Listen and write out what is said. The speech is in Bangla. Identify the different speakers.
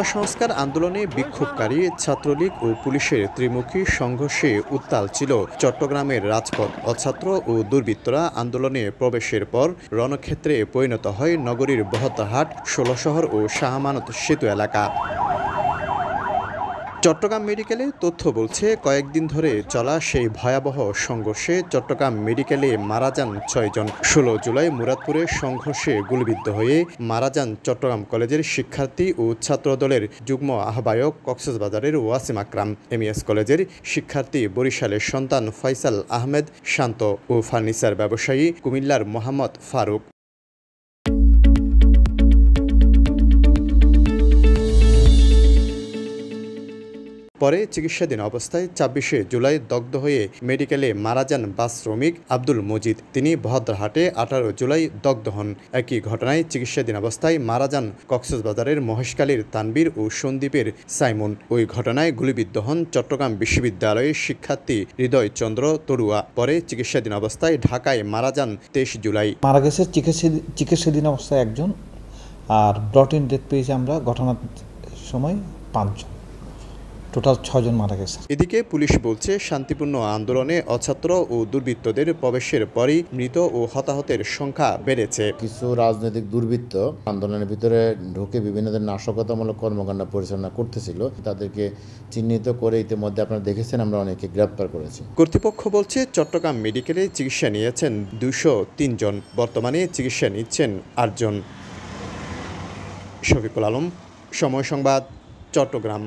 Speaker 1: কোটা সংস্কার আন্দোলনে বিক্ষোভকারী ছাত্রলীগ ও পুলিশের ত্রিমুখী সংঘর্ষে উত্তাল ছিল চট্টগ্রামের রাজপথ। অছাত্র ও দুর্বৃত্তরা আন্দোলনে প্রবেশের পর রণক্ষেত্রে পরিণত হয় নগরীর বহদ্দারহাট, ষোলশহর ও শাহ আমানত সেতু এলাকা। চট্টগ্রাম মেডিকেলে তথ্য বলছে, কয়েকদিন ধরে চলা সেই ভয়াবহ সংঘর্ষে চট্টগ্রাম মেডিকেলে মারা যান ৬ জন। ১৬ জুলাই মুরাদপুরে সংঘর্ষে গুলিবিদ্ধ হয়ে মারা যান চট্টগ্রাম কলেজের শিক্ষার্থী ও ছাত্রদলের যুগ্ম আহ্বায়ক কক্সবাজারের ওয়াসিম আকরাম। এমইএস কলেজের শিক্ষার্থী বরিশালের সন্তান ফয়সাল আহমেদ শান্ত ও ফার্নিচার ব্যবসায়ী কুমিল্লার মোহাম্মদ ফারুক। পরে চিকিৎসাধীন অবস্থায় ২৬শে জুলাই দগ্ধ হয়ে মেডিকেলে মারা যান বাস শ্রমিক আব্দুল মজিদ। তিনি বহদ্দারহাটে ১৮ জুলাই দগ্ধ হন। একই ঘটনায় চিকিৎসাধীন অবস্থায় মারা যান কক্সবাজারের মহেশখালীর তানবীর ও সন্দ্বীপের সাইমন। ওই ঘটনায় গুলিবিদ্ধ হন চট্টগ্রাম বিশ্ববিদ্যালয়ের শিক্ষার্থী হৃদয় চন্দ্র তড়ুয়া। পরে চিকিৎসাধীন অবস্থায় ঢাকায় মারা যান ২৩ জুলাই।
Speaker 2: মারা গেছে চিকিৎসাধীন অবস্থায় একজন, আর ব্রট ইন ডেথ পেয়েছি আমরা ঘটনার সময় ৫ জন। টোটাল ৬ জন মারা গেছে।
Speaker 1: এদিকে পুলিশ বলছে, শান্তিপূর্ণ আন্দোলনে অছাত্র ও দুর্বৃত্তদের প্রবেশের পরই মৃত ও হতাহতের সংখ্যা বেড়েছে।
Speaker 3: কিছু রাজনৈতিক দুর্বৃত্ত আন্দোলনের ভিতরে ঢুকে বিভিন্ন ধরনের নাশকতামূলক কর্মকাণ্ড পরিচালনা করতেছিল। তাদেরকে চিহ্নিত করে ইতিমধ্যে আপনারা দেখেছেন আমরা অনেকে গ্রেপ্তার করেছি।
Speaker 1: কর্তৃপক্ষ বলছে, চট্টগ্রাম মেডিকেলে চিকিৎসা নিয়েছেন ২০৩ জন। বর্তমানে চিকিৎসা নিচ্ছেন ৮ জন। শফিকুল আলম, সময় সংবাদ, চট্টগ্রাম।